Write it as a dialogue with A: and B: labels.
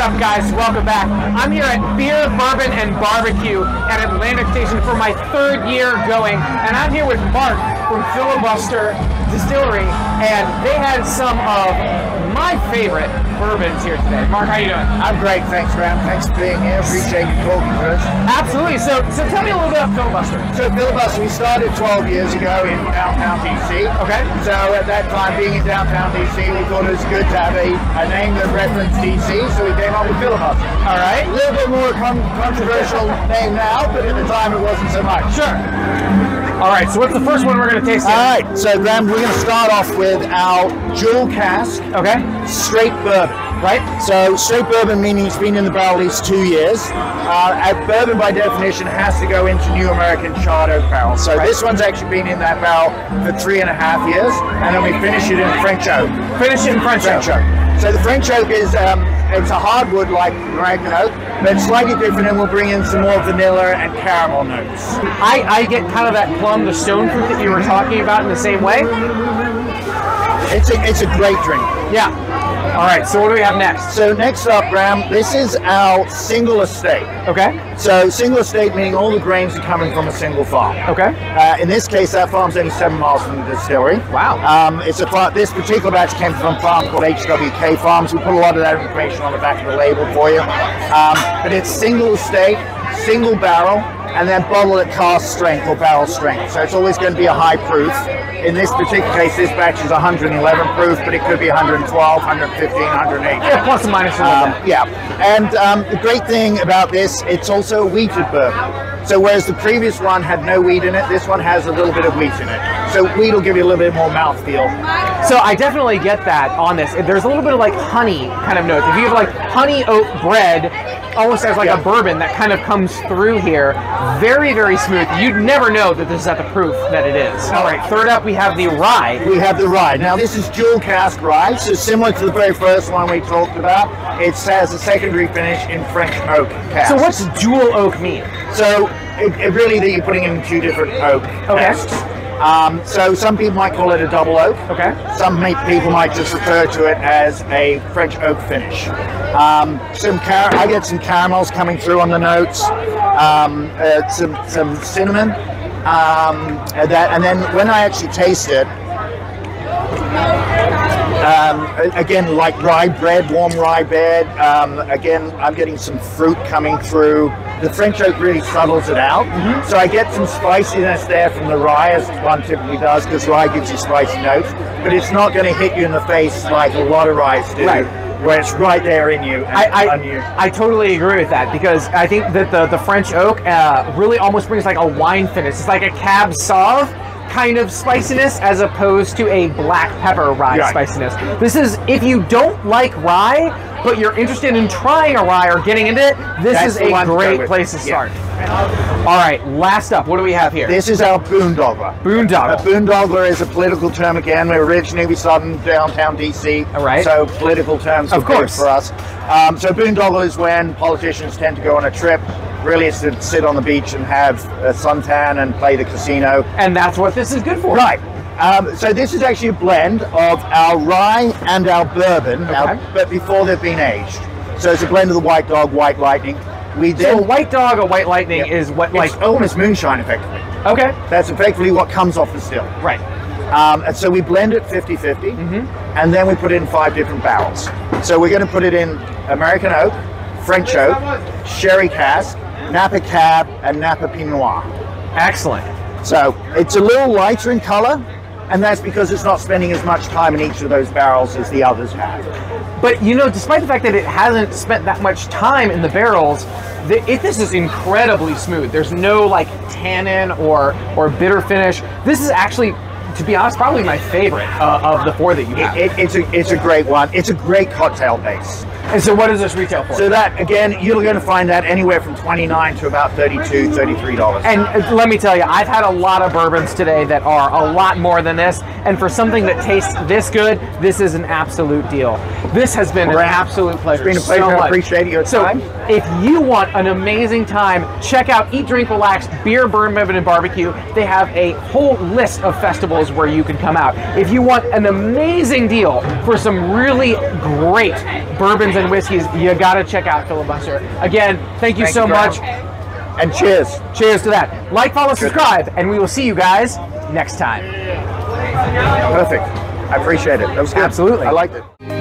A: up, guys? Welcome back. I'm here at Beer, Bourbon, and Barbecue at Atlantic Station for my 3rd year going, and I'm here with Mark from Filibuster Distillery, and they had some of my favorite bourbons here today. Mark, how you doing?
B: I'm great, thanks, Graham. Thanks for being here. Appreciate you talking to us.
A: Absolutely. So tell me a little bit about Filibuster.
B: So Filibuster, we started 12 years ago in downtown DC.
A: Okay.
B: So at that time, being in downtown DC, we thought it was good to have a name that referenced DC, so we came up with Filibuster.
A: All right.
B: A little bit more controversial name now, but at the time it wasn't so much.
A: Sure. All right, so what's the first one we're going to taste?
B: All right, so Graham, we're going to start off with our Jewel Cask.
A: Okay.
B: Straight bourbon.
A: Right.
B: So straight bourbon meaning it's been in the barrel at least 2 years. Bourbon by definition has to go into New American Charred Oak barrels. So this one's actually been in that barrel for 3.5 years, and then we finish it in French oak.
A: Finish it in French oak.
B: So the French oak is it's a hardwood like American oak, but it's slightly different, and we'll bring in some more vanilla and caramel notes.
A: I get kind of that plum to stone fruit that you were talking about in the same way.
B: It's a great drink.
A: Yeah. All right, so what do we have next?
B: So next up, Graham, this is our single estate.
A: Okay.
B: So single estate meaning all the grains are coming from a single farm.
A: Okay.
B: In this case, that farm's only 7 miles from the distillery.
A: Wow.
B: It's a farm. This particular batch came from a farm called HWK Farms. We put a lot of that information on the back of the label for you. But it's single estate, single barrel, and then bottle at cask strength or barrel strength. So it's always going to be a high proof. In this particular case, this batch is 111 proof, but it could be 112, 115, 108.
A: Yeah, plus or minus a little bit.
B: Yeah, and the great thing about this, it's also a wheated bourbon. So whereas the previous one had no wheat in it, this one has a little bit of wheat in it. So wheat will give you a little bit more mouthfeel.
A: So I definitely get that on this. There's a little bit of like honey kind of notes. If you have like honey oat bread, almost as like a bourbon that kind of comes through here. Very, very smooth. You'd never know that this is at the proof that it is. All right, third up we have the rye.
B: We have the rye. Now this is Jewel Cask rye, so similar to the very first one we talked about. It has a secondary finish in French oak cask.
A: So what's dual oak mean?
B: So it really that you're putting in 2 different oak casks. So some people might call it a double oak. Okay. Some people might just refer to it as a French oak finish. I get some caramels coming through on the notes. Some cinnamon. And then when I actually taste it, again, like rye bread, warm rye bread. Again, I'm getting some fruit coming through. The French oak really subtles it out. So I get some spiciness there from the rye, as one typically does, because rye gives you spicy notes. But it's not going to hit you in the face like a lot of ryes do. Right. Where it's right there in you.
A: I totally agree with that, because I think that the French oak really almost brings like a wine finish. It's like a Cab Sauv kind of spiciness as opposed to a black pepper rye spiciness. This is, if you don't like rye, but you're interested in trying a rye or getting into it, this is a great place to start. All right, last up, what do we have here?
B: This is our boondoggle.
A: Boondoggle.
B: A boondoggle is a political term again. Originally we started in downtown DC, so political terms are good for us. So boondoggle is when politicians tend to go on a trip. Really, it's to sit on the beach and have a suntan and play the casino.
A: And that's what this is good for.
B: Right. So this is actually a blend of our rye and our bourbon, but before they've been aged. So it's a blend of the White Dog, White Lightning.
A: So a White Dog, a White Lightning is what, like...
B: It's almost moonshine, effectively.
A: Okay.
B: That's effectively what comes off the still.
A: Right.
B: And so we blend it 50-50, and then we put it in 5 different barrels. So we're going to put it in American oak, French oak, sherry cask, Napa Cab, and Napa Pinot Noir.
A: Excellent.
B: So it's a little lighter in color, and that's because it's not spending as much time in each of those barrels as the others have.
A: But you know, despite the fact that it hasn't spent that much time in the barrels, this is incredibly smooth. There's no like tannin or bitter finish. This is actually, to be honest, probably my favorite of the 4 that you have.
B: It's a great one. It's a great cocktail base.
A: And so what does this retail for?
B: So that, again, you're going to find that anywhere from $29 to about $32, $33.
A: And let me tell you, I've had a lot of bourbons today that are a lot more than this. And for something that tastes this good, this is an absolute deal. This has been an absolute pleasure.
B: It's been a pleasure. I appreciate your time.
A: So if you want an amazing time, check out Eat, Drink, Relax, Beer, Bourbon, and Barbecue. They have a whole list of festivals where you can come out. If you want an amazing deal for some really great bourbons and whiskeys, you gotta check out Filibuster. Again, thank you so much.
B: And cheers.
A: Cheers to that. Like, follow, subscribe, and we will see you guys next time.
B: Perfect. I appreciate it. That was good.
A: Absolutely.
B: I liked it.